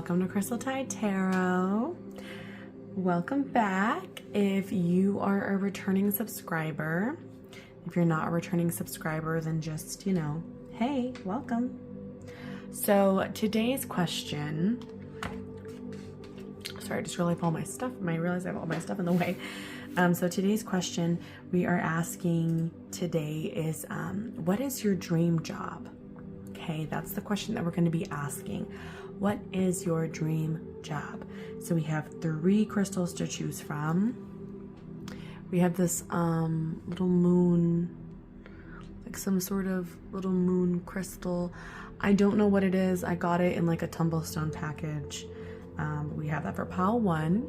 welcome to Crystal Tide Tarot. Welcome back. If you are a returning subscriber, if you're not a returning subscriber, then just, hey, welcome. So today's question, sorry, I just realized all my stuff. I realized I have all my stuff in the way. So today's question we are asking today is, what is your dream job? Okay, that's the question that we're going to be asking. What is your dream job? So we have 3 crystals to choose from. We have this little moon, like some sort of little moon crystal. I don't know what it is. I got it in like a tumblestone package. We have that for pile 1.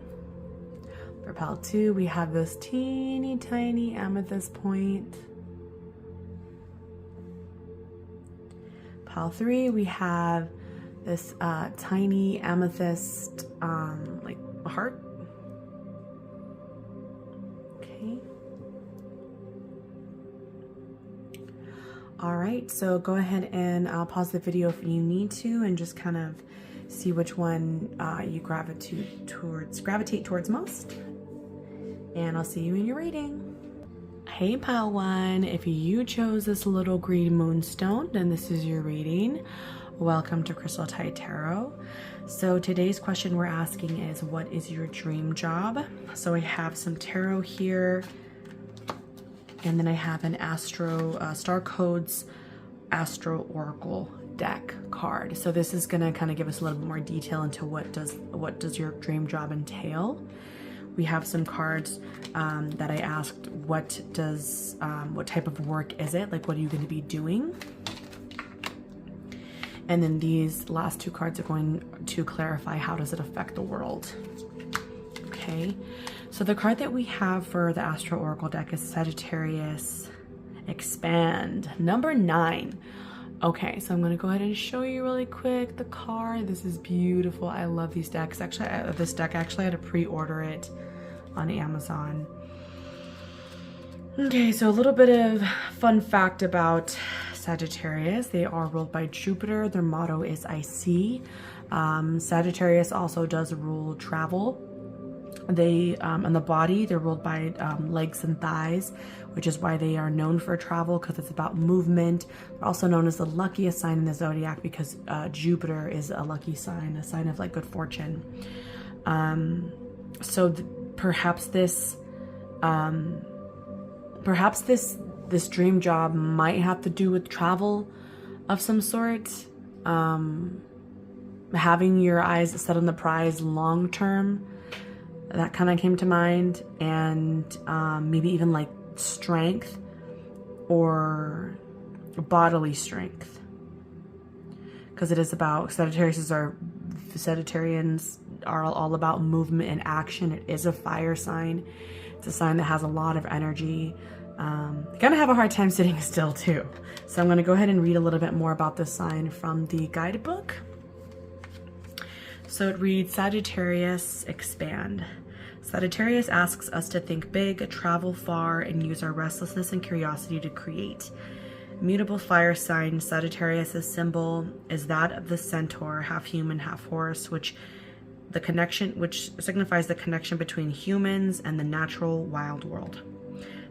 For pile 2, we have this teeny tiny amethyst point. Pile 3, we have this tiny amethyst like heart. Okay. All right, so go ahead and pause the video if you need to and just kind of see which one you gravitate towards most. And I'll see you in your reading. Hey pile 1, if you chose this little green moonstone, then this is your reading. Welcome to Crystal Tide Tarot. So today's question we're asking is, what is your dream job? So I have some tarot here, and then I have an Star Codes Astro Oracle deck card. So this is gonna kind of give us a little bit more detail into what does your dream job entail. We have some cards that I asked, what type of work is it? Like, what are you going to be doing? And then these last 2 cards are going to clarify, how does it affect the world? Okay, so the card that we have for the Astro Oracle deck is Sagittarius Expand, number 9. Okay, so I'm going to go ahead and show you really quick the card. This is beautiful. I love these decks. Actually, this deck, I had to pre-order it on Amazon. Okay, so a little bit of fun fact about Sagittarius. They are ruled by Jupiter. Their motto is I see. Sagittarius also does rule travel. They, in the body, they're ruled by legs and thighs, which is why they are known for travel, because it's about movement. They're also known as the luckiest sign in the zodiac because Jupiter is a lucky sign, a sign of like good fortune. So perhaps this dream job might have to do with travel of some sort. Having your eyes set on the prize long term. That kind of came to mind, and maybe even like strength or bodily strength, because it is about Sagittarians are all about movement and action. It is a fire sign. It's a sign that has a lot of energy. Gonna have a hard time sitting still too. So I'm gonna go ahead and read a little bit more about this sign from the guidebook. So it reads, Sagittarius Expand. Sagittarius asks us to think big, travel far, and use our restlessness and curiosity to create. Mutable fire sign, Sagittarius' symbol is that of the centaur, half human, half horse, which signifies the connection between humans and the natural wild world.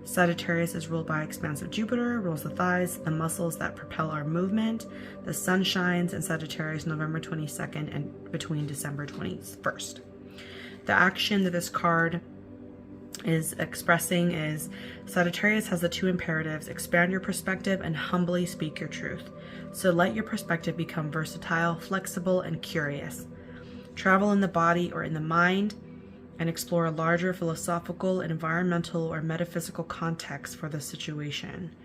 Sagittarius is ruled by expansive Jupiter, rules the thighs, the muscles that propel our movement. The sun shines in Sagittarius November 22nd and between December 21st. The action that this card is expressing is, Sagittarius has the 2 imperatives: expand your perspective and humbly speak your truth. So let your perspective become versatile, flexible, and curious. Travel in the body or in the mind and explore a larger philosophical, environmental, or metaphysical context for the situation.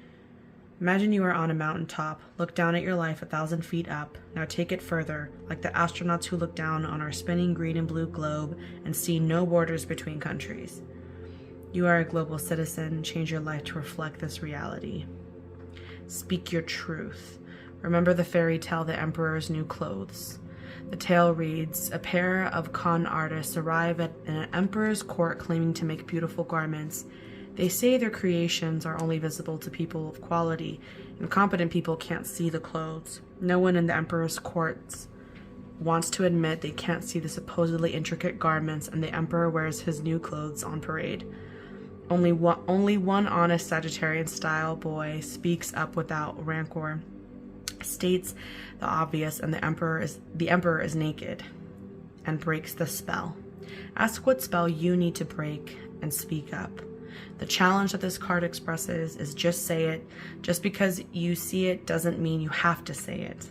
Imagine you are on a mountaintop. Look down at your life 1,000 feet up. Now take it further, like the astronauts who look down on our spinning green and blue globe and see no borders between countries. You are a global citizen. Change your life to reflect this reality. Speak your truth. Remember the fairy tale, The Emperor's New Clothes. The tale reads, a pair of con artists arrive at an emperor's court claiming to make beautiful garments. They say their creations are only visible to people of quality, and competent people can't see the clothes. No one in the emperor's courts wants to admit they can't see the supposedly intricate garments, and the Emperor wears his new clothes on parade. Only one honest Sagittarian style boy speaks up without rancor, states the obvious, and the Emperor is naked, and breaks the spell. Ask what spell you need to break and speak up. The challenge that this card expresses is just say it. Just because you see it doesn't mean you have to say it.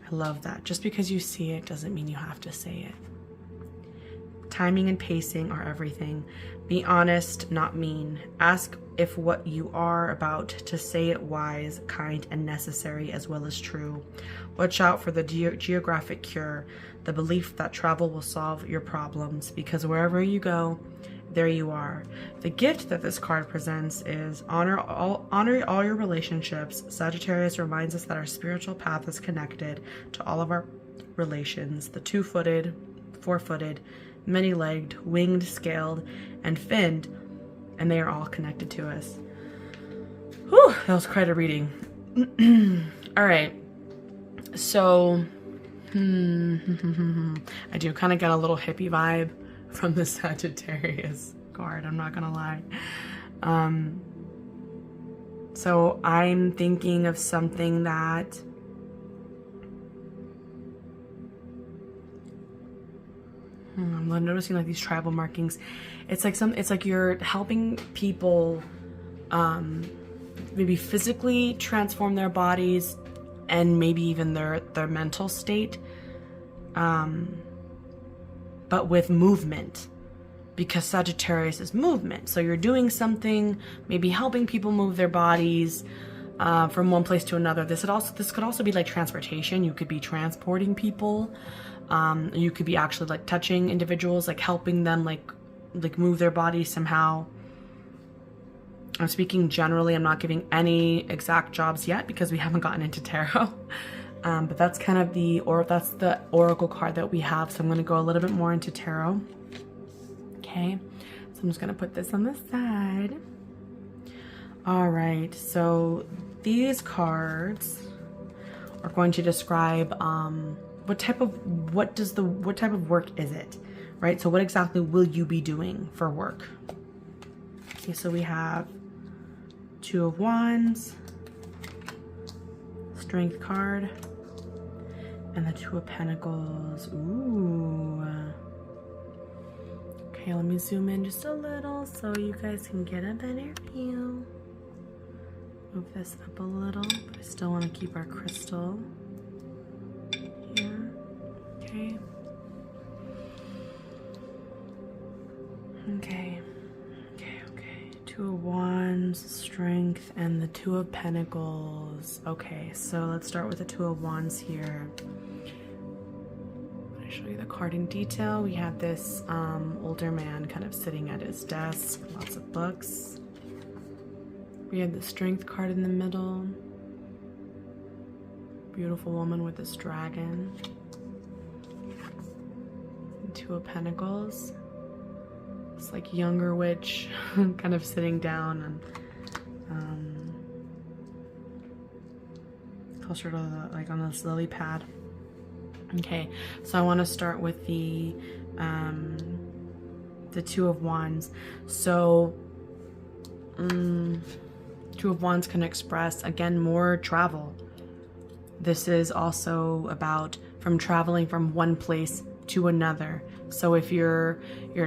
I love that. Just because you see it doesn't mean you have to say it. Timing and pacing are everything. Be honest, not mean. Ask if what you are about to say it wise, kind, and necessary, as well as true. Watch out for the geographic cure, the belief that travel will solve your problems, because wherever you go, there you are. The gift that this card presents is honor all your relationships. Sagittarius reminds us that our spiritual path is connected to all of our relations, the two-footed, four-footed, many-legged, winged, scaled, and finned, and they are all connected to us. Whew, that was quite a reading. All right, so I do kind of get a little hippie vibe from the Sagittarius card, I'm not gonna lie. So I'm thinking of something that I'm noticing, like these tribal markings. It's like you're helping people maybe physically transform their bodies and maybe even their mental state, but with movement, because Sagittarius is movement. So you're doing something, maybe helping people move their bodies from one place to another. This could also be like transportation. You could be transporting people. You could be actually like touching individuals, like helping them like move their bodies somehow. I'm speaking generally. I'm not giving any exact jobs yet because we haven't gotten into tarot. But that's kind of that's the oracle card that we have. So I'm going to go a little bit more into tarot. Okay. So I'm just going to put this on the side. All right. So these cards are going to describe what type of work is it, right? So what exactly will you be doing for work? Okay. So we have Two of Wands, Strength card, and the Two of Pentacles. Ooh. Okay, let me zoom in just a little so you guys can get a better view. Move this up a little, but I still want to keep our crystal here. Okay. Okay. Two of Wands, Strength, and the Two of Pentacles. Okay, so let's start with the Two of Wands here. I'm going to show you the card in detail. We have this older man kind of sitting at his desk, lots of books. We have the Strength card in the middle. Beautiful woman with this dragon. And Two of Pentacles. It's like younger witch kind of sitting down and closer to the, like on this lily pad. Okay, so I want to start with the Two of Wands. So Two of Wands can express, again, more travel. This is also about traveling from one place to another. So if your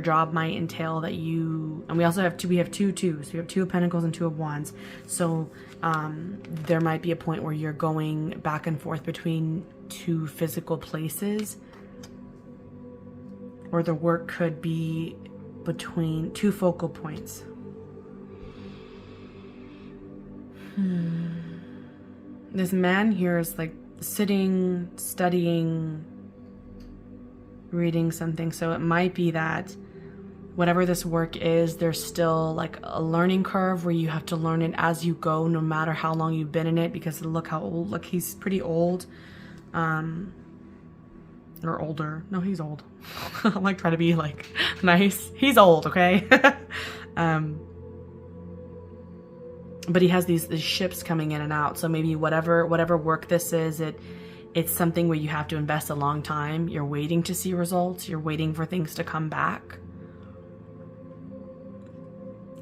job might entail that and we also have two twos. So we have Two of Pentacles and Two of Wands. So there might be a point where you're going back and forth between two physical places, or the work could be between two focal points. This man here is like sitting, studying, reading something. So it might be that whatever this work is, there's still like a learning curve where you have to learn it as you go, no matter how long you've been in it, because look how old, look, he's pretty old, or older. No, he's old. I'm like trying to be like nice. He's old, okay? But he has these ships coming in and out. So maybe whatever work this is, it it's something where you have to invest a long time. You're waiting to see results. You're waiting for things to come back.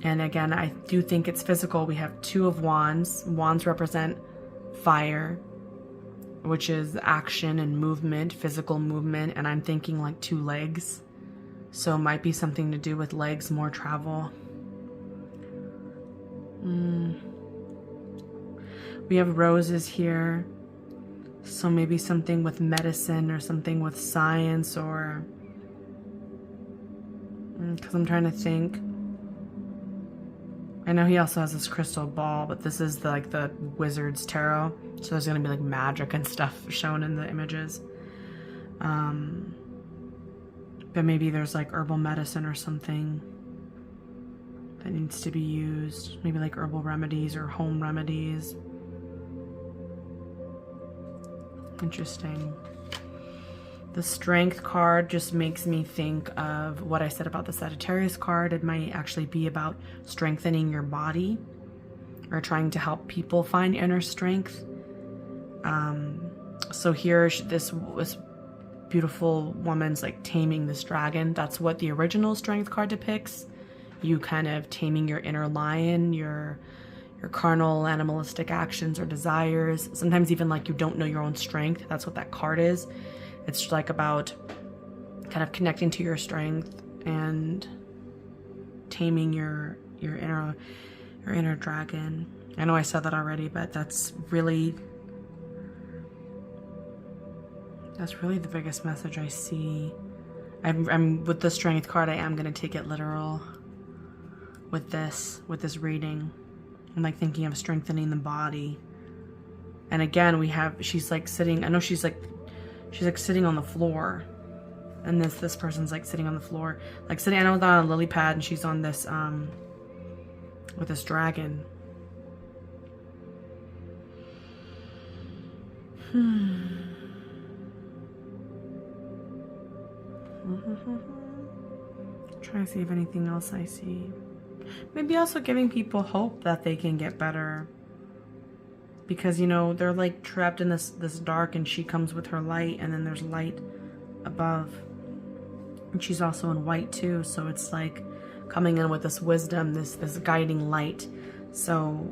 And again, I do think it's physical. We have 2 of Wands. Wands represent fire, which is action and movement, physical movement. And I'm thinking like 2 legs. So it might be something to do with legs, more travel. We have roses here. So maybe something with medicine or something with science, or... because I'm trying to think. I know he also has this crystal ball, but this is like the wizard's tarot. So there's going to be like magic and stuff shown in the images. But maybe there's like herbal medicine or something that needs to be used. Maybe like herbal remedies or home remedies. Interesting. The Strength card just makes me think of what I said about the Sagittarius card. It might actually be about strengthening your body or trying to help people find inner strength. So here, this beautiful woman's like taming this dragon. That's what the original Strength card depicts. You kind of taming your inner lion, your carnal, animalistic actions or desires. Sometimes even like you don't know your own strength. That's what that card is. It's like about kind of connecting to your strength and taming your inner dragon. I know I said that already, but that's really the biggest message I see. I'm with the Strength card. I am going to take it literal with this reading. I'm like thinking of strengthening the body. And again, she's like sitting, I know she's like sitting on the floor. And this person's like sitting on the floor. Like sitting, I know they're on a lily pad, and she's on this, with this dragon. Trying to see if anything else I see. Maybe also giving people hope that they can get better. Because, you know, they're like trapped in this dark, and she comes with her light, and then there's light above. And she's also in white too, so it's like coming in with this wisdom, this guiding light. So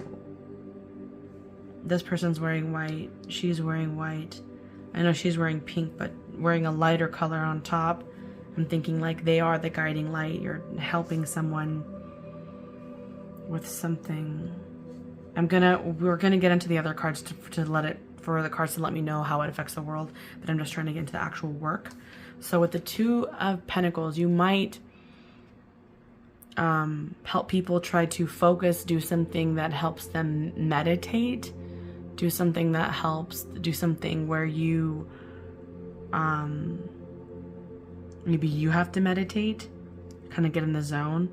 this person's wearing white, she's wearing white. I know she's wearing pink, but wearing a lighter color on top. I'm thinking like they are the guiding light. You're helping someone with something. We're gonna get into the other cards for the cards to let me know how it affects the world, but I'm just trying to get into the actual work. So with the 2 of Pentacles, you might help people try to focus, do something that helps them meditate, do something that helps, do something where you maybe you have to meditate, kind of get in the zone.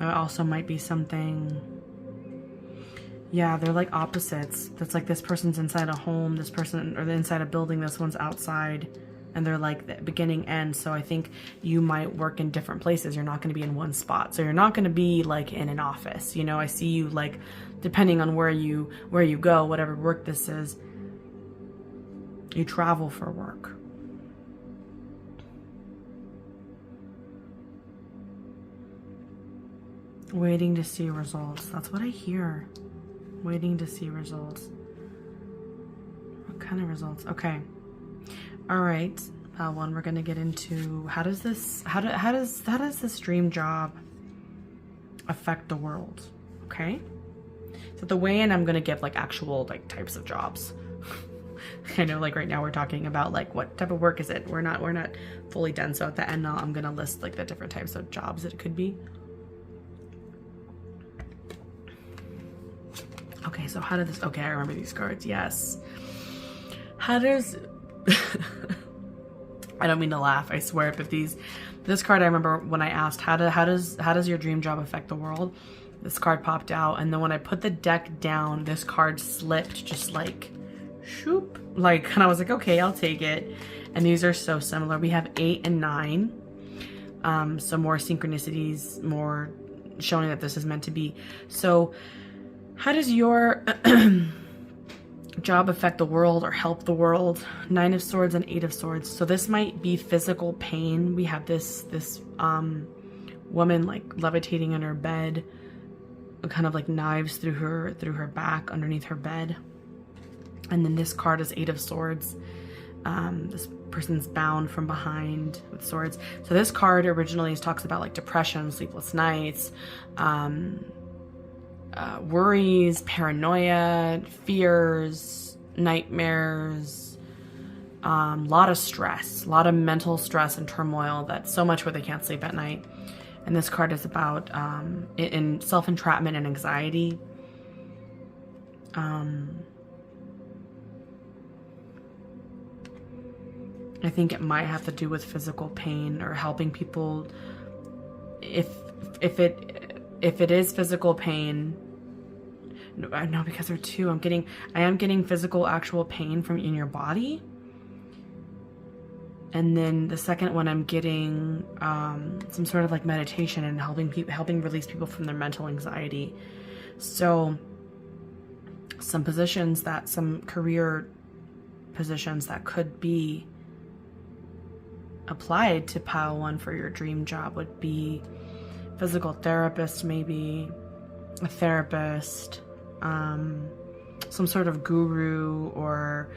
It also might be something, yeah, they're like opposites. That's like this person's inside a home, this person, or inside a building, this one's outside, and they're like the beginning end. So I think you might work in different places. You're not going to be in one spot. So you're not going to be like in an office. You know, I see you like, depending on where you go, whatever work this is, you travel for work. Waiting to see results. That's what I hear. Waiting to see results. What kind of results? Okay. All right. One, we're gonna get into how does this dream job affect the world? Okay. So the way in, I'm gonna give like actual like types of jobs. I know like right now we're talking about like what type of work is it? We're not fully done. So at the end, I'm gonna list like the different types of jobs that it could be. Okay, so how did this... Okay, I remember these cards. Yes. How does... I don't mean to laugh, I swear, but this card, I remember when I asked, how does your dream job affect the world? This card popped out, and then when I put the deck down, this card slipped just like, shoop. Like, and I was like, okay, I'll take it. And these are so similar. We have 8 and 9. So more synchronicities, more showing that this is meant to be. So... how does your job affect the world or help the world? 9 of Swords and 8 of Swords. So this might be physical pain. We have this woman like levitating in her bed, kind of like knives through her back underneath her bed. And then this card is 8 of Swords. This person's bound from behind with swords. So this card originally talks about like depression, sleepless nights, worries, paranoia, fears, nightmares, a lot of stress, a lot of mental stress and turmoil, that's so much where they can't sleep at night. And this card is about in self-entrapment and anxiety. I think it might have to do with physical pain or helping people. If it is physical pain, no, because there are 2. I am getting physical, actual pain from in your body. And then the second one, I'm getting some sort of like meditation and helping release people from their mental anxiety. So some career positions that could be applied to pile 1 for your dream job would be physical therapist, maybe a therapist, some sort of guru, or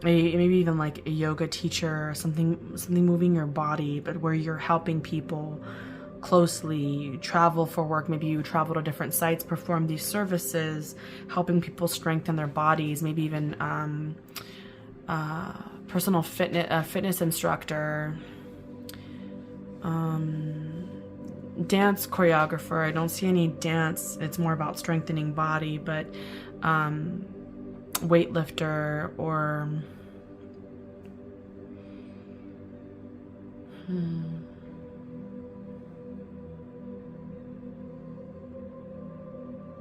maybe even like a yoga teacher, or something moving your body, but where you're helping people closely. You travel for work, maybe you travel to different sites, perform these services, helping people strengthen their bodies, maybe even personal fitness instructor, dance choreographer. I don't see any dance. It's more about strengthening body, but weightlifter, or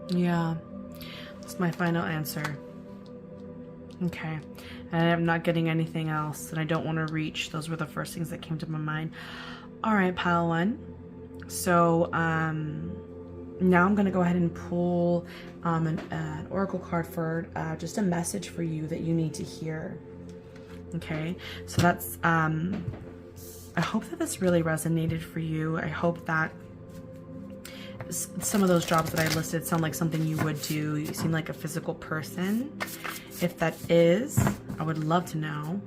yeah, that's my final answer. Okay, and I'm not getting anything else, and I don't want to reach. Those were the first things that came to my mind. All right, pile 1. So now I'm going to go ahead and pull an oracle card for just a message for you that you need to hear. Okay, so that's I hope that this really resonated for you. I hope that some of those jobs that I listed sound like something you would do. You seem like a physical person. If that is, I would love to know.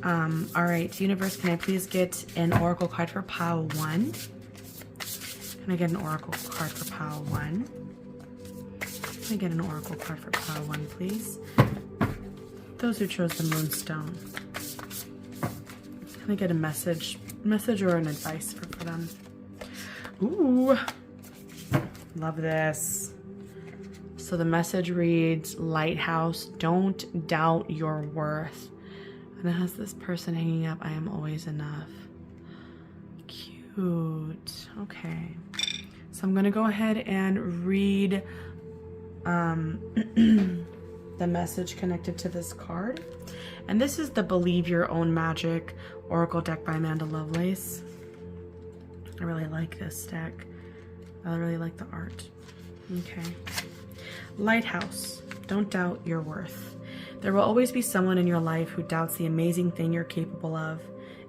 All right, universe, can I please get an oracle card for pile 1? Can I get an oracle card for pile 1? Can I get an oracle card for pile 1, please? Those who chose the moonstone. Can I get a message or an advice for them? Ooh, love this. So the message reads, Lighthouse, don't doubt your worth. And it has this person hanging up, I am always enough. Cute. Okay. So I'm going to go ahead and read the message connected to this card. And this is the Believe Your Own Magic Oracle deck by Amanda Lovelace. I really like this deck. I really like the art. Okay. Lighthouse, don't doubt your worth. There will always be someone in your life who doubts the amazing thing you're capable of.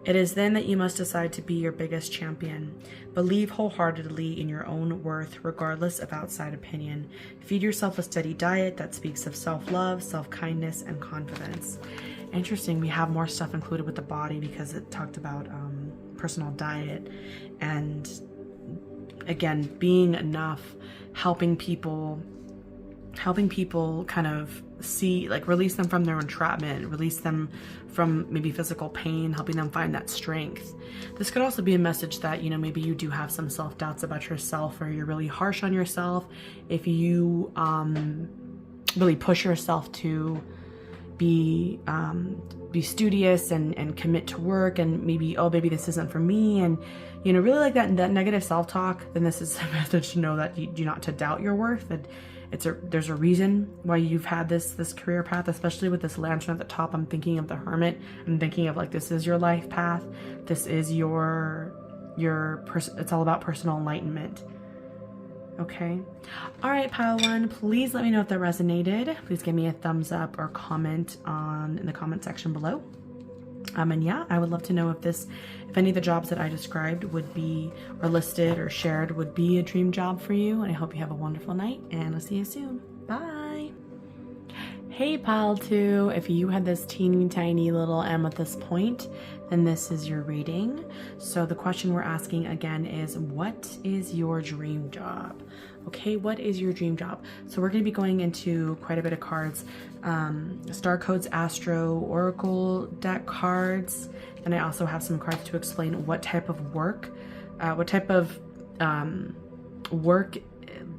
It is then that you must decide to be your biggest champion. Believe wholeheartedly in your own worth, regardless of outside opinion. Feed yourself a steady diet that speaks of self-love, self-kindness, and confidence. Interesting, we have more stuff included with the body because it talked about personal diet. And again, being enough, helping people kind of see, like, release them from their entrapment, release them from maybe physical pain, helping them find that strength. This could also be a message that, you know, maybe you do have some self-doubts about yourself, or you're really harsh on yourself. If you really push yourself to be studious and commit to work, and maybe, oh, maybe this isn't for me, and, you know, really like that negative self-talk, then this is a message to know that you do not to doubt your worth. That there's a reason why you've had this career path, especially with this lantern at the top. I'm thinking of the Hermit. I'm thinking of, like, this is your life path. This is it's all about personal enlightenment. Okay. All right, pile one, please let me know if that resonated. Please give me a thumbs up or comment in the comment section below. And yeah, I would love to know if any of the jobs that I described would be, or listed or shared, would be a dream job for you. And I hope you have a wonderful night, and I'll see you soon. Bye. Hey, pile two, if you had this teeny tiny little amethyst point, then this is your reading. So the question we're asking again is, what is your dream job? Okay, what is your dream job? So we're going to be going into quite a bit of cards, Star Codes, Astro, Oracle deck cards, and I also have some cards to explain what type of work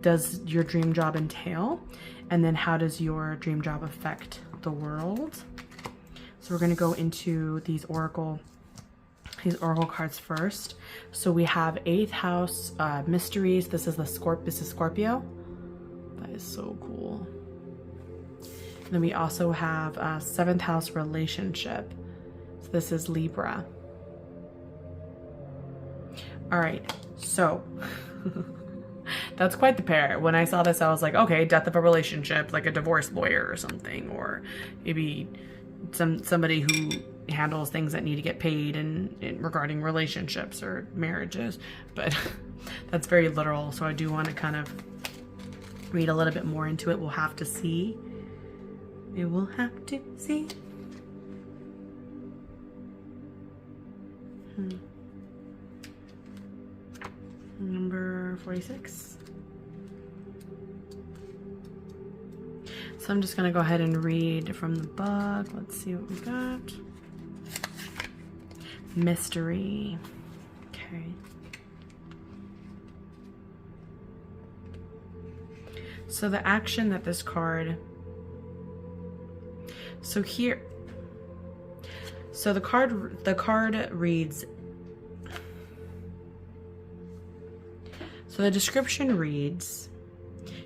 does your dream job entail, and then how does your dream job affect the world. So we're going to go into these oracle cards first. So we have 8th house mysteries. This is Scorpio. That is so cool. And then we also have 7th house relationship. So this is Libra. All right, so that's quite the pair. When I saw this, I was like, okay, death of a relationship, like a divorce lawyer or something, or maybe somebody who handles things that need to get paid and regarding relationships or marriages. But that's very literal, so I do want to kind of read a little bit more into it. We'll have to see. We will have to see. Number 46. So I'm just going to go ahead and read from the book. Let's see what we got. Mystery. Okay. So the action that this card... So here... So the card reads... So the description reads,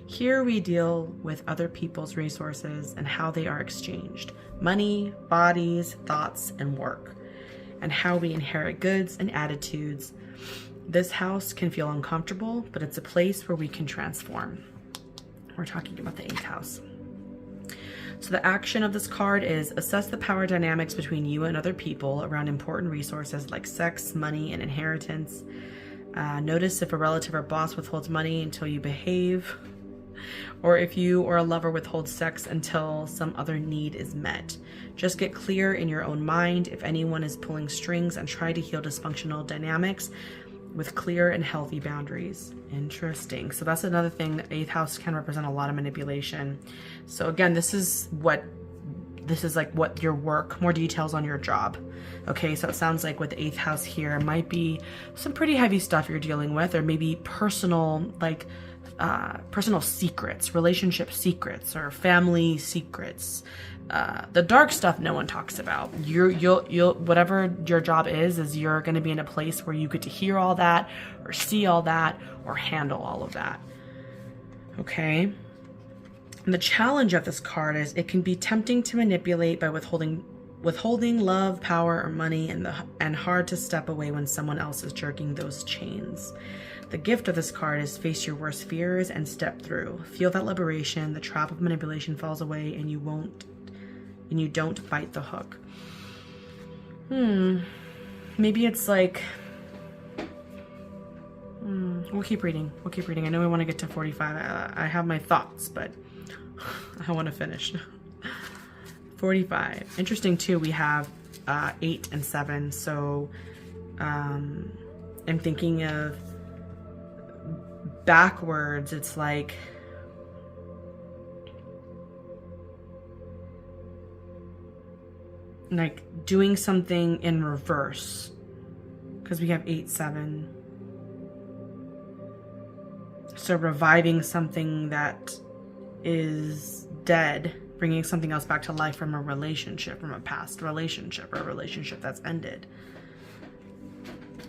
here we deal with other people's resources and how they are exchanged, money, bodies, thoughts, and work, and how we inherit goods and attitudes. This house can feel uncomfortable, but it's a place where we can transform. We're talking about the 8th house. So the action of this card is assess the power dynamics between you and other people around important resources like sex, money, and inheritance. Notice if a relative or boss withholds money until you behave, or if you or a lover withholds sex until some other need is met. Just get clear in your own mind if anyone is pulling strings, and try to heal dysfunctional dynamics with clear and healthy boundaries. Interesting. So that's another thing. The 8th house can represent a lot of manipulation. So again, this is like what your work, more details on your job. Okay, so it sounds like with the 8th house here might be some pretty heavy stuff you're dealing with, or maybe personal, like personal secrets, relationship secrets, or family secrets. The dark stuff no one talks about. You'll whatever your job is you're going to be in a place where you get to hear all that, or see all that, or handle all of that. Okay. And the challenge of this card is it can be tempting to manipulate by withholding love, power, or money, and hard to step away when someone else is jerking those chains. The gift of this card is face your worst fears and step through. Feel that liberation. The trap of manipulation falls away, and you don't bite the hook. Maybe it's like... We'll keep reading. I know we want to get to 45. I have my thoughts, but I want to finish. 45. Interesting too, we have 8 and 7. So I'm thinking of backwards. It's like doing something in reverse, because we have 8, 7. So reviving something that is dead, bringing something else back to life from a relationship, from a past relationship, or a relationship that's ended.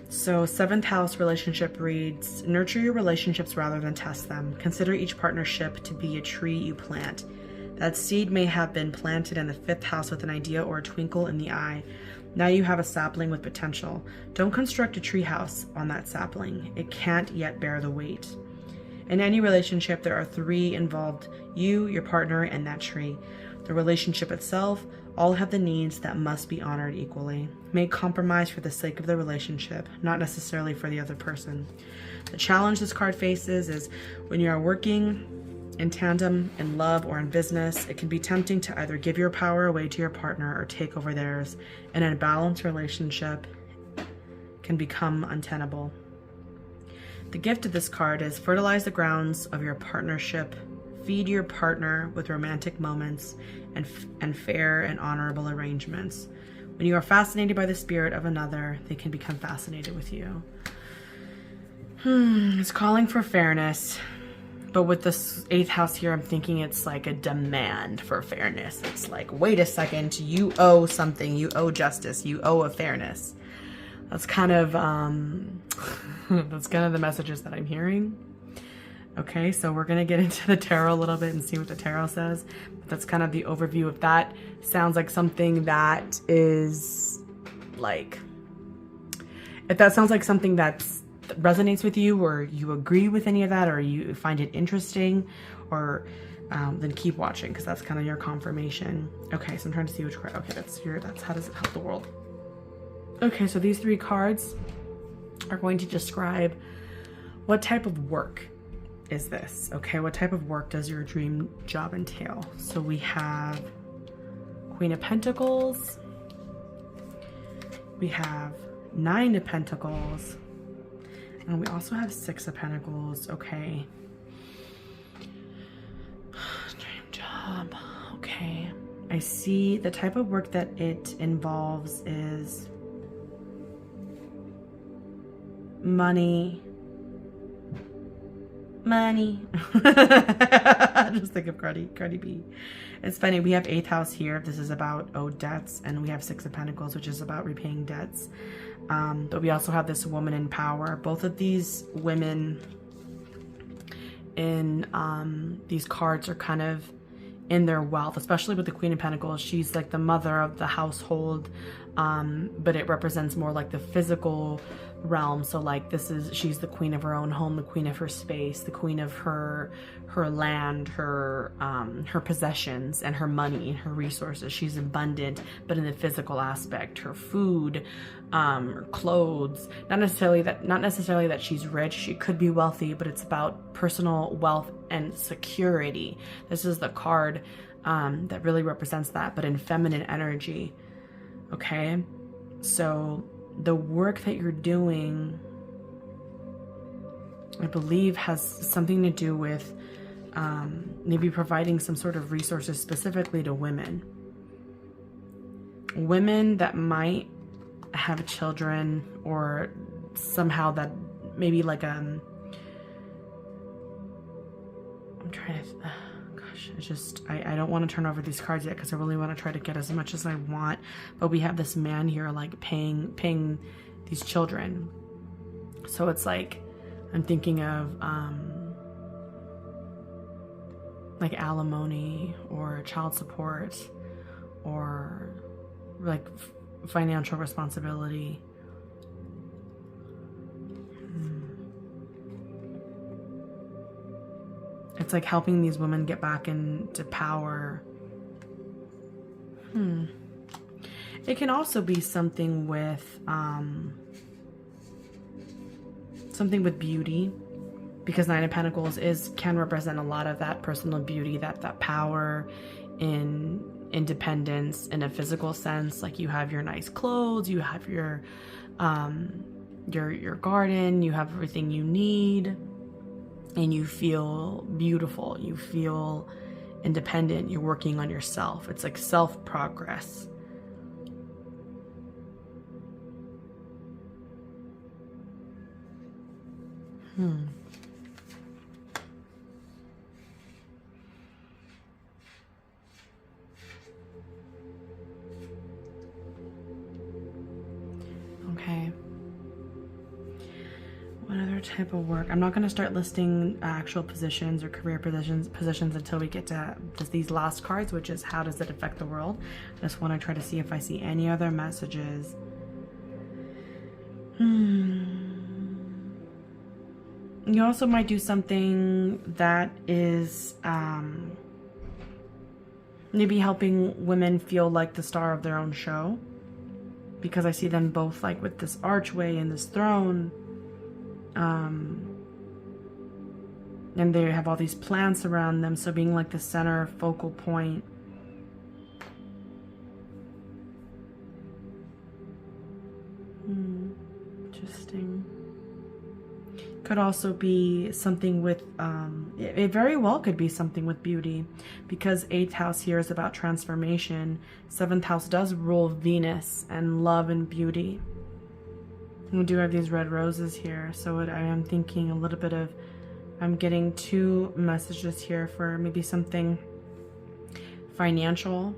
So 7th house relationship reads, nurture your relationships rather than test them. Consider each partnership to be a tree you plant. That seed may have been planted in the 5th house with an idea or a twinkle in the eye. Now you have a sapling with potential. Don't construct a tree house on that sapling. It can't yet bear the weight. In any relationship, there are three involved: you, your partner, and that tree. The relationship itself, all have the needs that must be honored equally. Make compromise for the sake of the relationship, not necessarily for the other person. The challenge this card faces is when you are working in tandem, in love, or in business, it can be tempting to either give your power away to your partner or take over theirs, and an imbalanced relationship can become untenable. The gift of this card is fertilize the grounds of your partnership, feed your partner with romantic moments and fair and honorable arrangements. When you are fascinated by the spirit of another, they can become fascinated with you. It's calling for fairness. But with this 8th house here, I'm thinking it's like a demand for fairness. It's like, wait a second, you owe something. You owe justice. You owe a fairness. That's kind of the messages that I'm hearing. Okay, so we're gonna get into the tarot a little bit and see what the tarot says. But that's kind of the overview of that. Sounds like something that is like, if that sounds like something that resonates with you, or you agree with any of that, or you find it interesting, or then keep watching, because that's kind of your confirmation. Okay, so I'm trying to see which card. Okay, that's how does it help the world. Okay, so these 3 cards are going to describe what type of work is this. Okay, what type of work does your dream job entail? So we have Queen of Pentacles, we have 9 of Pentacles, and we also have 6 of Pentacles. Okay. Dream job. Okay. I see the type of work that it involves is money. Just think of Cardi B. It's funny, we have 8th house here. This is about owed debts, and we have 6 of Pentacles, which is about repaying debts. But we also have this woman in power. Both of these women in these cards are kind of in their wealth, especially with the Queen of Pentacles. She's like the mother of the household, but it represents more like the physical realm. So like she's the queen of her own home, the queen of her space, the queen of her land, her possessions, and her money, her resources. She's abundant, but in the physical aspect, her food, her clothes. Not necessarily that she's rich. She could be wealthy, but it's about personal wealth and security. This is the card that really represents that, but in feminine energy. Okay, so the work that you're doing, I believe, has something to do with maybe providing some sort of resources specifically to women that might have children, or somehow that maybe like I'm trying to I don't want to turn over these cards yet, because I really want to try to get as much as I want. But we have this man here like paying these children. So it's like I'm thinking of like alimony or child support, or like financial responsibility. It's like helping these women get back into power. It can also be something with beauty, because 9 of Pentacles can represent a lot of that personal beauty, that power in independence in a physical sense. Like you have your nice clothes, you have your garden, you have everything you need. And you feel beautiful, you feel independent, you're working on yourself. It's like self-progress. Okay. What other type of work? I'm not going to start listing actual positions or career positions until we get to just these last cards, which is how does it affect the world. I just want to try to see if I see any other messages. You also might do something that is maybe helping women feel like the star of their own show, because I see them both like with this archway and this throne, and they have all these plants around them, so being like the center focal point. Interesting. Could also be something with, it very well could be something with beauty, because 8th house here is about transformation. 7th house does rule Venus and love and beauty. We do have these red roses here, so I am thinking a little bit of, I'm getting 2 messages here for maybe something financial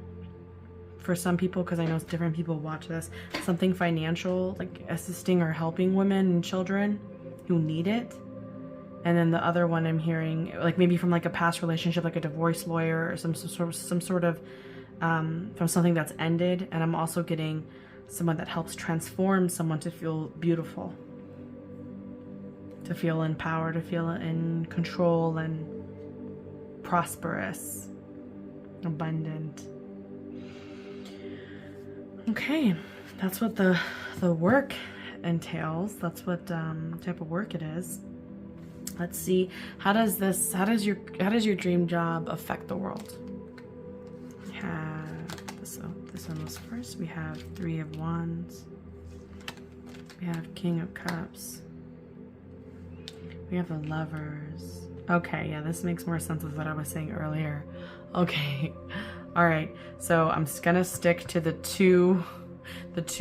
for some people, because I know different people watch this. Something financial, like assisting or helping women and children who need it. And then the other one I'm hearing, like maybe from like a past relationship, like a divorce lawyer or some sort of from something that's ended. And I'm also getting someone that helps transform someone to feel beautiful, to feel empowered, to feel in control and prosperous, abundant. Okay, that's what the work entails. That's what type of work it is. Let's see, how does your dream job affect the world? We have this one was first. We have 3 of Wands. We have King of Cups. We have the Lovers. Okay, yeah, this makes more sense with what I was saying earlier. Okay. All right, so I'm just gonna stick to the two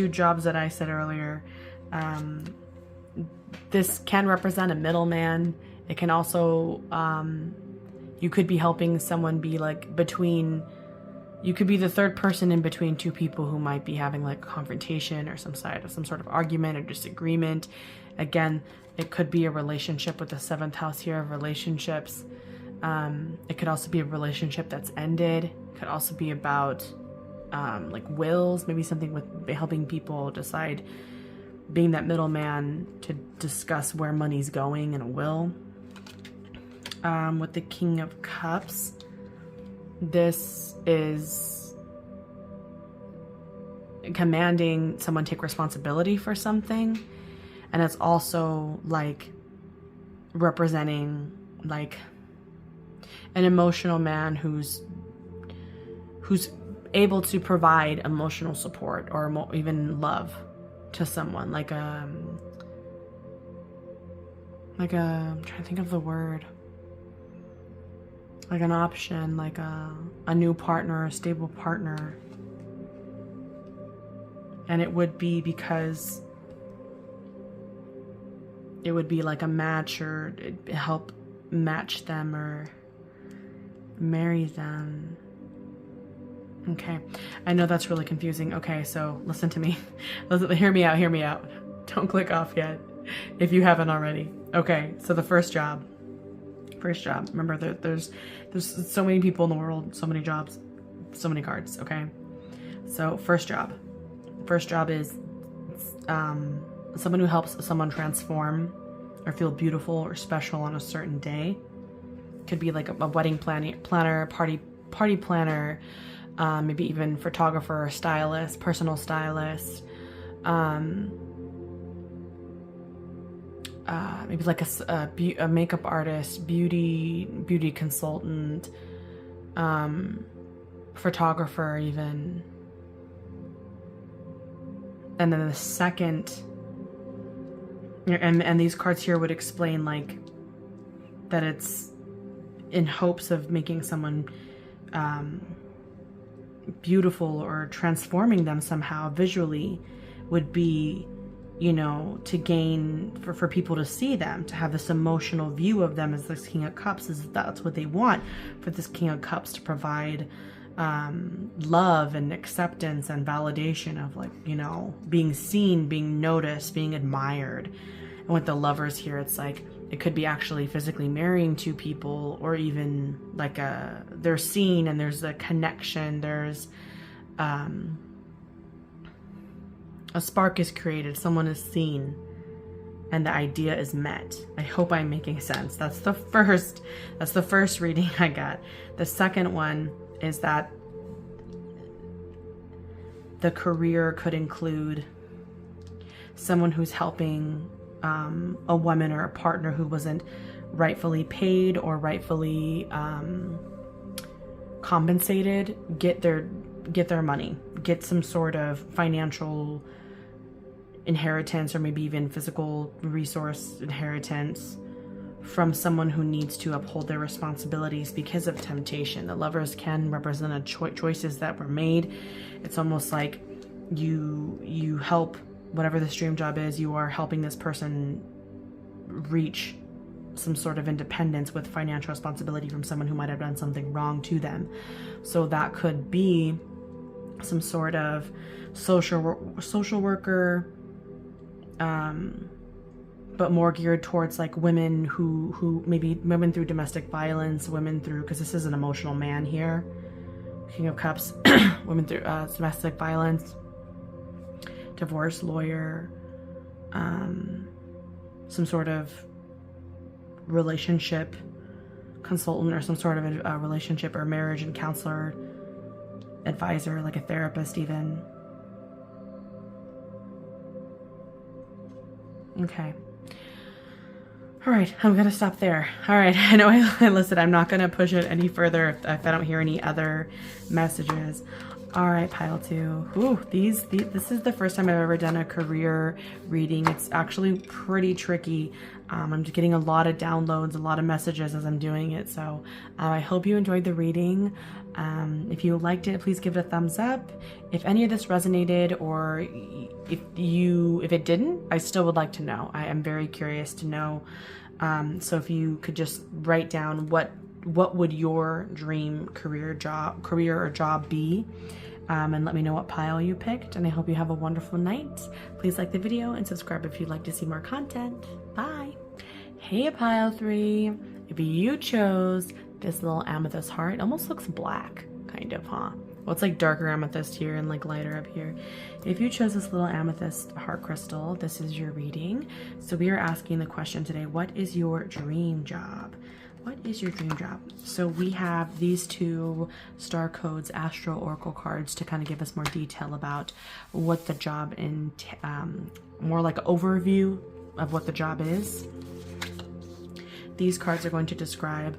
jobs that I said earlier. This can represent a middleman. It can also, you could be helping someone be like between, you could be the third person in between 2 people who might be having like a confrontation or some sort of argument or disagreement. Again, it could be a relationship with the 7th house here of relationships. It could also be a relationship that's ended. It could also be about like wills, maybe something with helping people decide, being that middleman to discuss where money's going in a will. With the King of Cups, this is commanding someone take responsibility for something, and it's also like representing like an emotional man who's able to provide emotional support or even love to someone, like I'm trying to think of the word, like an option, like a new partner, a stable partner. And it would be because it would be like a match, or help match them or marry them. Okay, I know that's really confusing. Okay, so listen to me. Hear me out. Don't click off yet if you haven't already. Okay, so the first job. Remember, there's so many people in the world, so many jobs, so many cards. Okay, so first job is someone who helps someone transform or feel beautiful or special on a certain day. Could be like a wedding planner, party planner, maybe even photographer, stylist, personal stylist, maybe like a makeup artist, beauty consultant, photographer even. And then the second, and these cards here would explain like that it's in hopes of making someone beautiful or transforming them somehow visually, would be, you know, to gain, for people to see them, to have this emotional view of them as this King of Cups. That's what they want for this King of Cups, to provide love and acceptance and validation of, like, you know, being seen, being noticed, being admired. And with the Lovers here, it's like it could be actually physically marrying 2 people, or even like they're seen and there's a connection, there's a spark is created, someone is seen, and the idea is met. I hope I'm making sense. That's the first reading I got. The second one is that the career could include someone who's helping a woman or a partner who wasn't rightfully paid or rightfully compensated get their money, get some sort of financial inheritance, or maybe even physical resource inheritance from someone who needs to uphold their responsibilities because of temptation. The Lovers can represent choices that were made. It's almost like you help, whatever this dream job is, you are helping this person reach some sort of independence with financial responsibility from someone who might have done something wrong to them. So that could be some sort of social worker, but more geared towards like women who maybe women through domestic violence, women through, because this is an emotional man here, King of Cups, women through domestic violence, divorce lawyer, some sort of relationship consultant, or some sort of a relationship or marriage and counselor, advisor, like a therapist even. Okay. All right, I'm gonna stop there. All right, I know I listed, I'm not gonna push it any further if I don't hear any other messages. All right, pile 2. Ooh, this is the first time I've ever done a career reading. It's actually pretty tricky. I'm just getting a lot of downloads, a lot of messages as I'm doing it. So I hope you enjoyed the reading. If you liked it, please give it a thumbs up. If any of this resonated, or if it didn't, I still would like to know. I am very curious to know. So if you could just write down what would your dream career or job be, and let me know what pile you picked. And I hope you have a wonderful night. Please like the video and subscribe if you'd like to see more content. Bye. Hey, pile 3. If you chose this little amethyst heart, it almost looks black, kind of, huh? Well, it's like darker amethyst here and like lighter up here. If you chose this little amethyst heart crystal, this is your reading. So we are asking the question today, what is your dream job? What is your dream job? So we have these 2 star codes, astro oracle cards, to kind of give us more detail about what the job more like an overview of what the job is. These cards are going to describe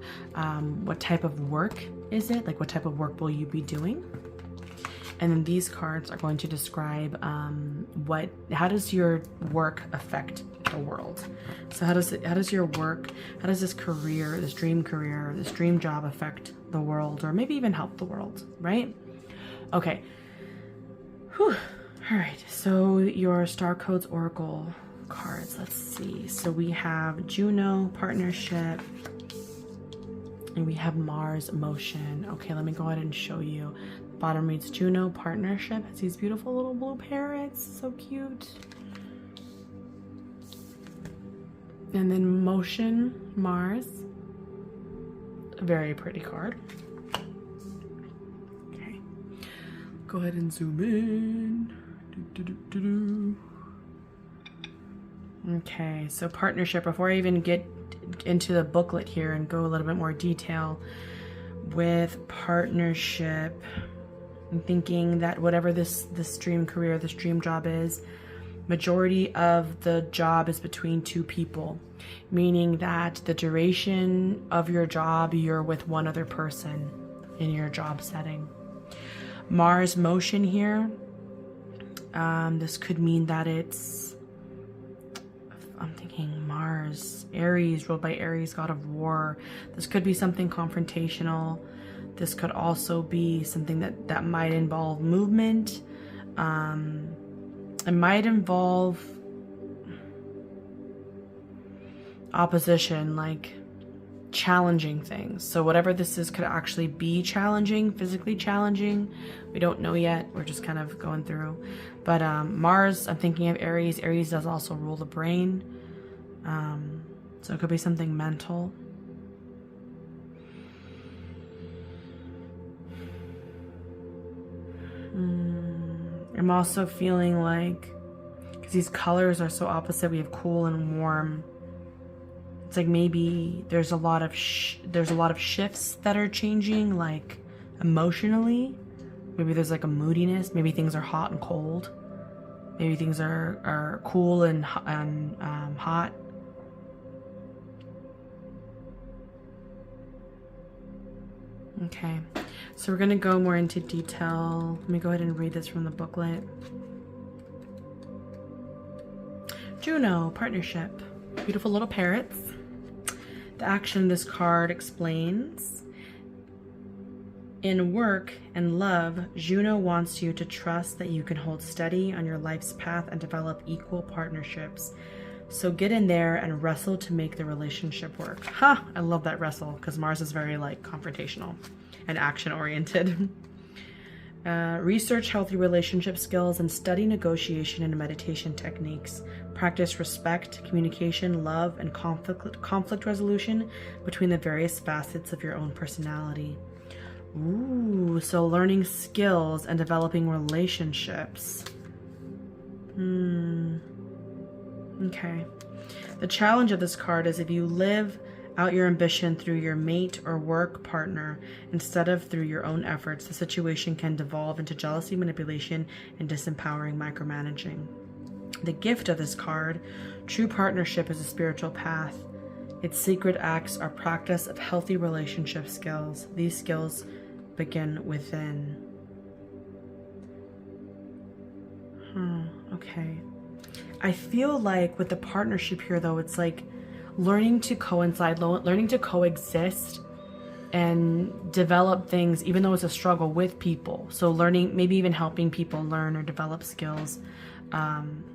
what type of work is it, like what type of work will you be doing. And then these cards are going to describe how does your work affect the world. So how does this career, this dream job affect the world, or maybe even help the world, right? Okay. Whew. All right. So your star codes oracle cards, let's see. So we have Juno, partnership, and we have Mars, motion. Okay, let me go ahead and show you. The bottom reads Juno, partnership. It's these beautiful little blue parrots, so cute. And then motion, Mars. A very pretty card. Okay, go ahead and zoom in. Okay, so partnership. Before I even get into the booklet here and go a little bit more detail with partnership, I'm thinking that whatever this dream career, this dream job is, majority of the job is between 2 people, meaning that the duration of your job, you're with one other person in your job setting. Mars motion here, this could mean that I'm thinking Mars, Aries, ruled by Aries, god of war. This could be something confrontational. This could also be something that might involve movement. It might involve opposition, like challenging things. So whatever this is could actually be challenging, physically challenging. We don't know yet. We're just kind of going through. But Mars, I'm thinking of Aries. Aries does also rule the brain. So it could be something mental. I'm also feeling like, because these colors are so opposite. We have cool and warm. It's like maybe there's a lot of shifts that are changing, like emotionally. Maybe there's like a moodiness. Maybe things are hot and cold. Maybe things are cool and hot. Okay, so we're gonna go more into detail. Let me go ahead and read this from the booklet. Juno, partnership. Beautiful little parrots. The action of this card explains: in work and love, Juno wants you to trust that you can hold steady on your life's path and develop equal partnerships. So get in there and wrestle to make the relationship work. Ha! I love that wrestle, because Mars is very like confrontational and action oriented. Research healthy relationship skills and study negotiation and meditation techniques. Practice respect, communication, love, and conflict resolution between the various facets of your own personality. Ooh, so learning skills and developing relationships. Okay. The challenge of this card is if you live out your ambition through your mate or work partner instead of through your own efforts, the situation can devolve into jealousy, manipulation, and disempowering micromanaging. The gift of this card: true partnership is a spiritual path. Its secret acts are practice of healthy relationship skills. These skills begin within. Okay. I feel like with the partnership here, though, it's like learning to coincide, learning to coexist and develop things, even though it's a struggle with people. So learning, maybe even helping people learn or develop skills,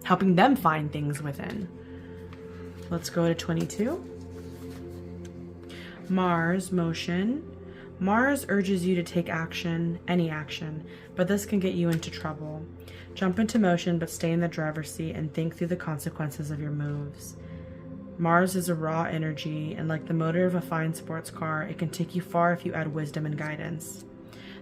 helping them find things within. Let's go to 22. Mars, motion. Mars urges you to take action, any action, but this can get you into trouble. Jump into motion, but stay in the driver's seat and think through the consequences of your moves. Mars is a raw energy, and like the motor of a fine sports car, it can take you far if you add wisdom and guidance.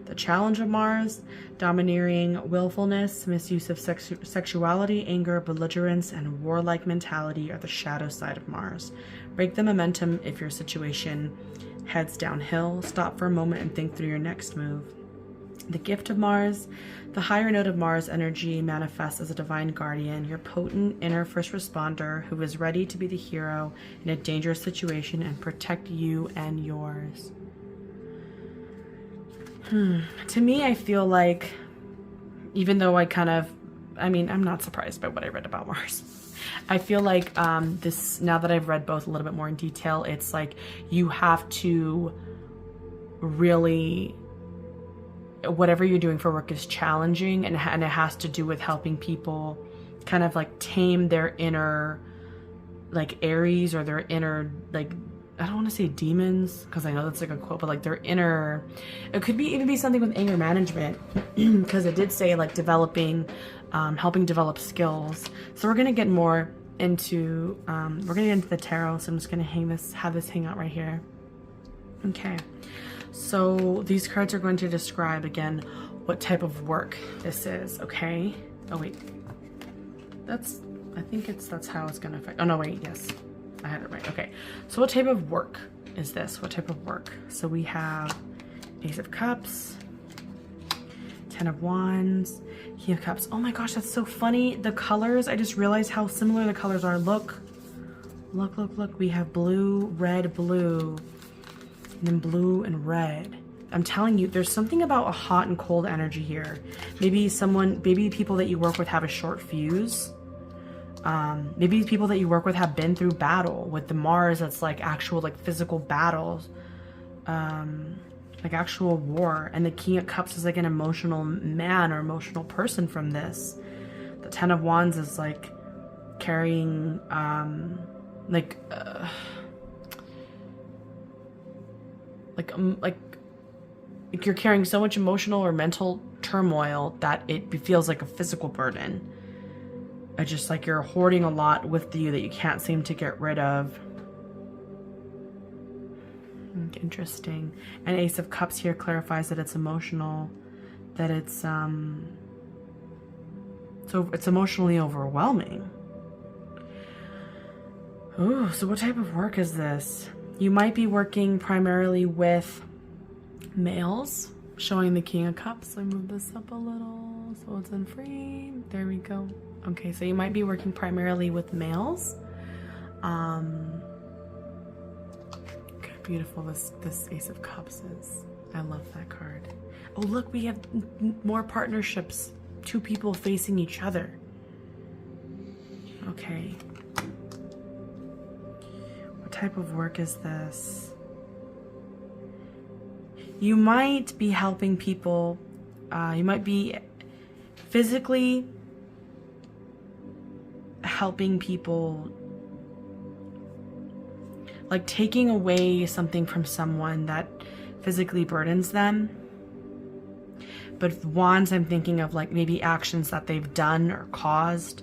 The challenge of Mars: domineering willfulness, misuse of sexuality, anger, belligerence, and warlike mentality are the shadow side of Mars. Break the momentum if your situation heads downhill. Stop for a moment and think through your next move. The gift of Mars: the higher note of Mars energy manifests as a divine guardian, your potent inner first responder who is ready to be the hero in a dangerous situation and protect you and yours. To me, I feel like, even though I'm not surprised by what I read about Mars. I feel like this, now that I've read both a little bit more in detail, it's like you have to really, whatever you're doing for work is challenging, and it has to do with helping people kind of like tame their inner like Aries, or their inner, like, I don't want to say demons because I know that's like a quote, but like their inner, it could be even be something with anger management because it did say like developing, helping develop skills. So we're going to get more into, we're going to get into the tarot. So I'm just going to have this hang out right here. Okay. So these cards are going to describe again what type of work this is. Okay. Oh wait, that's how it's going to affect. Oh no, wait. Yes. I had it right. Okay. So what type of work is this? What type of work? So we have Ace of Cups, 10 of Wands, King of Cups. Oh my gosh, that's so funny. The colors, I just realized how similar the colors are. Look. Look, look, look. We have blue, red, blue, and then blue and red. I'm telling you, there's something about a hot and cold energy here. Maybe people that you work with have a short fuse. Maybe people that you work with have been through battle with the Mars. That's like actual, like physical battles, like actual war. And the King of Cups is like an emotional man or emotional person from this. The 10 of Wands is like carrying, like you're carrying so much emotional or mental turmoil that it feels like a physical burden. It's just like you're hoarding a lot with you that you can't seem to get rid of. Interesting. And Ace of Cups here clarifies that it's emotional, that it's so So it's emotionally overwhelming. Oh, so what type of work is this? You might be working primarily with males, showing the King of Cups. I move this up a little so it's in frame. There we go. Okay, so you might be working primarily with males. Okay, beautiful this Ace of Cups is. I love that card. Oh, look, we have more partnerships. 2 people facing each other. Okay. What type of work is this? You might be helping people. You might be physically helping people, like taking away something from someone that physically burdens them. But with wands, I'm thinking of like maybe actions that they've done or caused,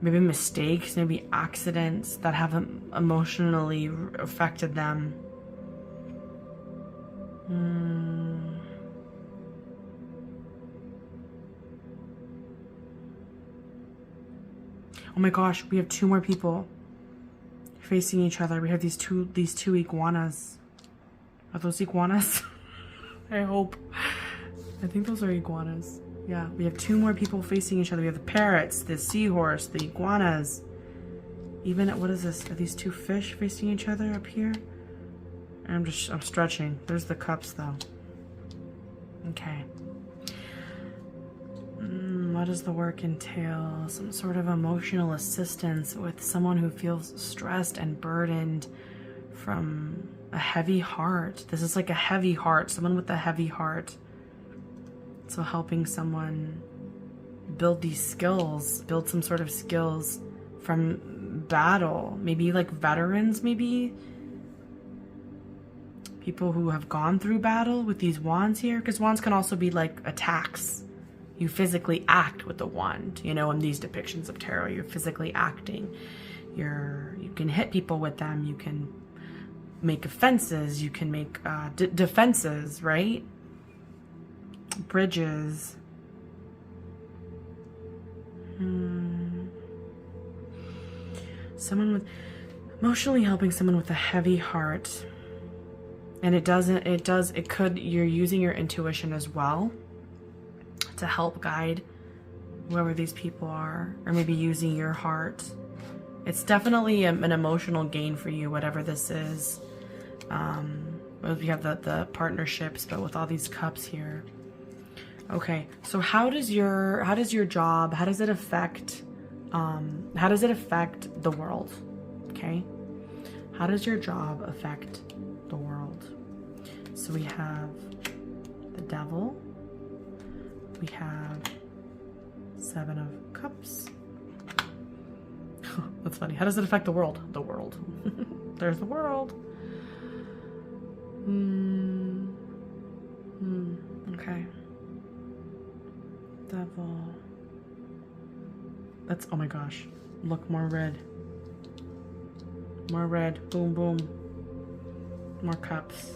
maybe mistakes, maybe accidents that have emotionally affected them. Oh my gosh, we have 2 more people facing each other. We have these two iguanas. Are those iguanas? I hope. I think those are iguanas. Yeah, we have 2 more people facing each other. We have the parrots, the seahorse, the iguanas. Even at, what is this? Are these 2 fish facing each other up here? I'm stretching. There's the cups though. Okay. What does the work entail? Some sort of emotional assistance with someone who feels stressed and burdened from a heavy heart. This is like a heavy heart, someone with a heavy heart. So helping someone build these skills, build some sort of skills from battle. Maybe like veterans, maybe people who have gone through battle with these wands here. Because wands can also be like attacks. You physically act with the wand, you know, in these depictions of tarot, you're physically acting. You can hit people with them, you can make offenses, you can make defenses, right? Bridges. Someone with emotionally helping someone with a heavy heart. And you're using your intuition as well to help guide whoever these people are, or maybe using your heart. It's definitely an emotional gain for you, whatever this is. We have the partnerships, but with all these cups here. Okay, so how does your job, how does it affect the world? Okay, how does your job affect the world? So we have the Devil. We have 7 of Cups. That's funny. How does it affect the world? The world. There's the world. Okay. Devil. That's, oh my gosh. Look, more red. More red. Boom, boom. More cups.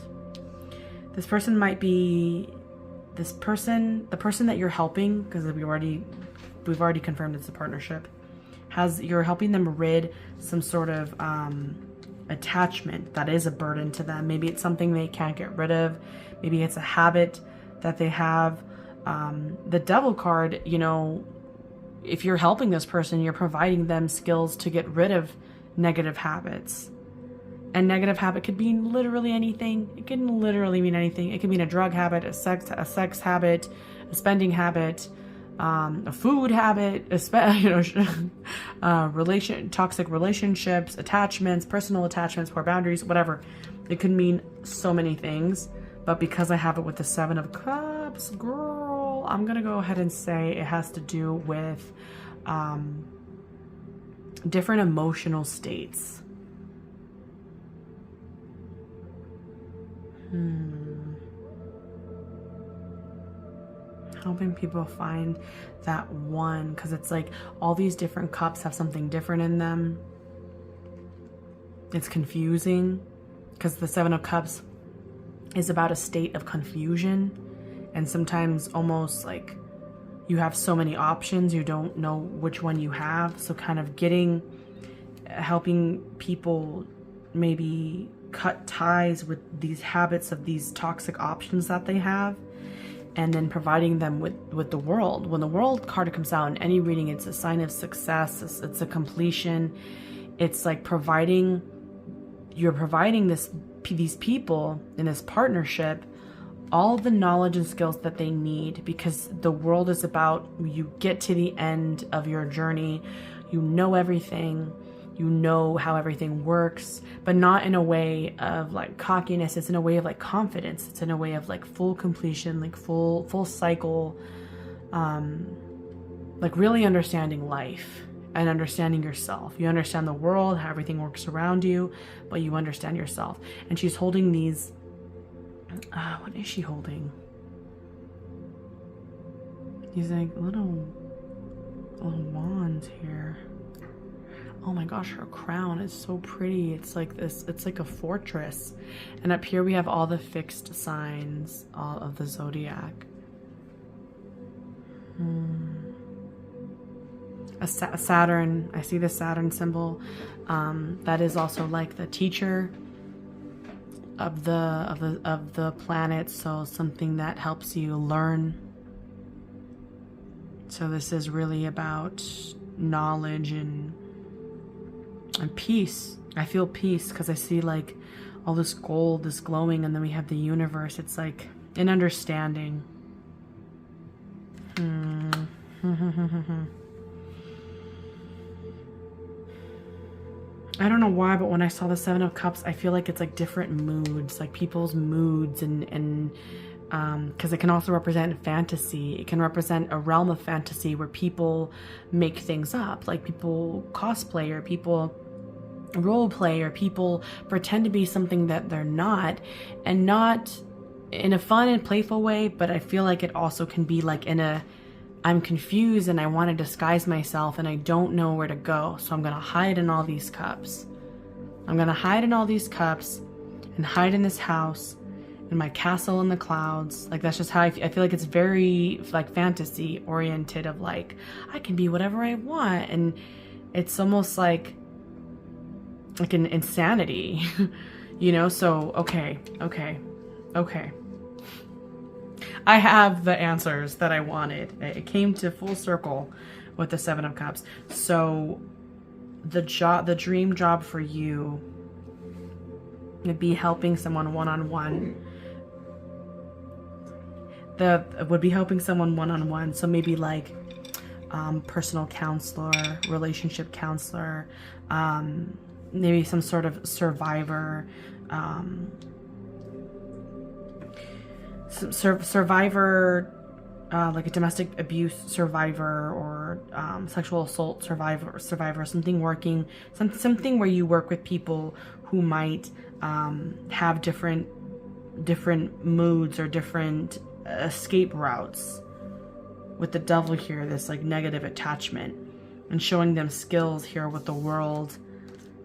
This person might be, the person that you're helping, because we've already confirmed it's a partnership, you're helping them rid some sort of attachment that is a burden to them. Maybe it's something they can't get rid of. Maybe it's a habit that they have. The Devil card, you know, if you're helping this person, you're providing them skills to get rid of negative habits. And negative habit could mean literally anything. It can literally mean anything. It can mean a drug habit, a sex habit, a spending habit, a food habit, toxic relationships, attachments, personal attachments, poor boundaries, whatever. It could mean so many things. But because I have it with the 7 of Cups, girl, I'm going to go ahead and say it has to do with different emotional states. Helping people find that one, because it's like all these different cups have something different in them. It's confusing because the 7 of Cups is about a state of confusion and sometimes almost like you have so many options, you don't know which one you have. So kind of helping people maybe cut ties with these habits of these toxic options that they have, and then providing them with the world. When the world card comes out in any reading, it's a sign of success. It's a completion. It's like you're providing these people in this partnership all the knowledge and skills that they need, because the world is about, you get to the end of your journey, you know everything, you know how everything works, but not in a way of like cockiness. It's in a way of like confidence. It's in a way of like full completion, like full cycle, like really understanding life and understanding yourself. You understand the world, how everything works around you, but you understand yourself. And she's holding these, what is she holding? These like little wands here. Oh my gosh, her crown is so pretty. It's like this, it's like a fortress. And up here we have all the fixed signs, all of the zodiac. A Saturn, I see the Saturn symbol. That is also like the teacher of the planet, so something that helps you learn. So this is really about knowledge and peace. I feel peace because I see like all this gold, this glowing, and then we have the universe. It's like an understanding. I don't know why, but when I saw the Seven of Cups, I feel like it's like different moods, like people's moods, and because it can also represent fantasy. It can represent a realm of fantasy where people make things up, like people cosplay, or people role play, or people pretend to be something that they're not, and not in a fun and playful way. But I feel like it also can be like in a, I'm confused and I want to disguise myself and I don't know where to go, so I'm going to hide in all these cups. I'm going to hide in all these cups and hide in this house, in my castle in the clouds. Like that's just how I feel like it's very like fantasy oriented, of like I can be whatever I want, and it's almost like an insanity, you know? So okay. I have the answers that I wanted. It came to full circle with the Seven of Cups. So the dream job for you would be helping someone one-on-one. Would be helping someone one-on-one. So maybe like personal counselor, relationship counselor, maybe some sort of survivor, survivor, like a domestic abuse survivor, or sexual assault survivor, something where you work with people who might have different moods or different escape routes. With the devil here, this like negative attachment, and showing them skills here with the world.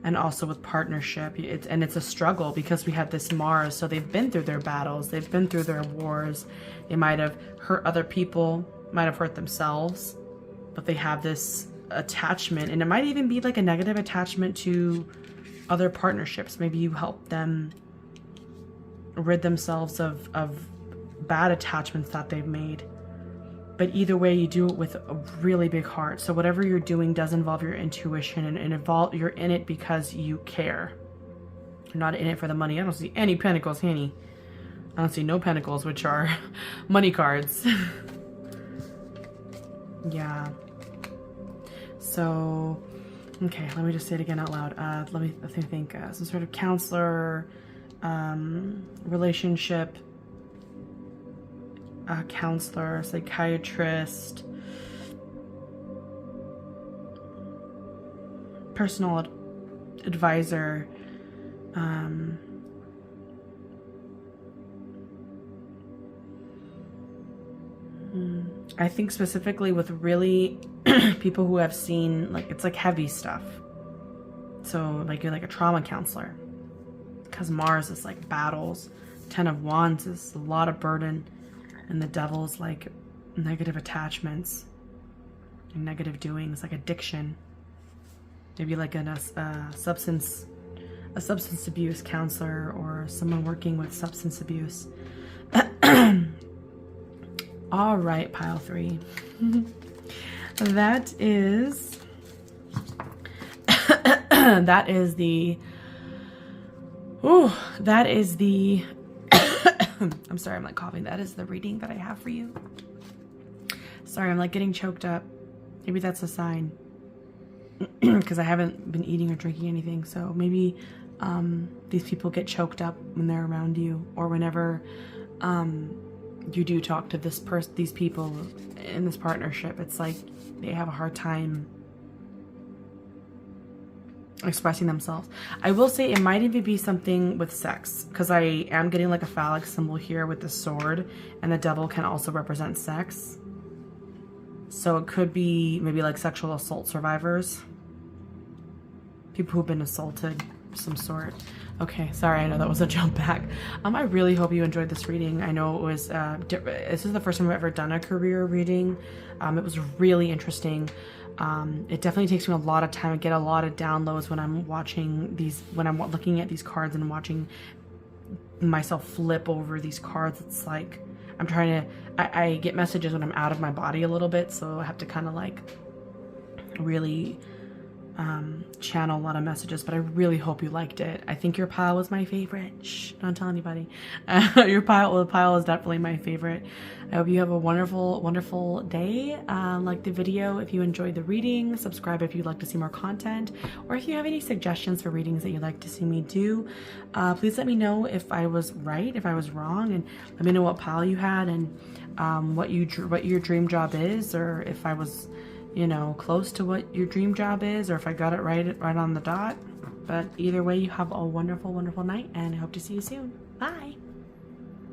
And also with partnership, it's a struggle because we have this Mars, so they've been through their battles, they've been through their wars, they might have hurt other people, might have hurt themselves, but they have this attachment, and it might even be like a negative attachment to other partnerships. Maybe you help them rid themselves of bad attachments that they've made. But either way, you do it with a really big heart. So whatever you're doing does involve your intuition, and you're in it because you care. You're not in it for the money. I don't see any pentacles, honey. I don't see no pentacles, which are money cards. Yeah. So, okay, let me just say it again out loud. Let me think. Some sort of counselor, relationship counselor, psychiatrist, personal advisor, I think specifically with really people who have seen, like, it's like heavy stuff. So like you're like a trauma counselor, because Mars is like battles. Ten of Wands is a lot of burden. And the devil's like negative attachments and negative doings, like addiction. Maybe like a substance abuse counselor or someone working with substance abuse. All right, pile 3. That is the I'm sorry, I'm like coughing. That is the reading that I have for you. Sorry, I'm like getting choked up. Maybe that's a sign. Because I haven't been eating or drinking anything. So maybe these people get choked up when they're around you, or whenever you do talk to these people in this partnership. It's like they have a hard time expressing themselves. I will say it might even be something with sex, because I am getting like a phallic symbol here with the sword, and the devil can also represent sex. So it could be maybe like sexual assault survivors, people who've been assaulted of some sort. Okay, sorry, I know that was a jump back. I really hope you enjoyed this reading. I know it was this is the first time I've ever done a career reading. It was really interesting. It definitely takes me a lot of time. I get a lot of downloads when I'm watching these, when I'm looking at these cards and watching myself flip over these cards. It's like I'm trying to, I get messages when I'm out of my body a little bit, so I have to kind of like really channel a lot of messages. But I really hope you liked it. I think your pile was my favorite. Shh, don't tell anybody. The pile is definitely my favorite. I hope you have a wonderful, wonderful day. Like the video if you enjoyed the reading. Subscribe if you'd like to see more content, or if you have any suggestions for readings that you'd like to see me do. Please let me know if I was right, if I was wrong, and let me know what pile you had, and what your dream job is, or if I was, you know, close to what your dream job is, or if I got it right on the dot. But either way, you have a wonderful, wonderful night, and I hope to see you soon. Bye.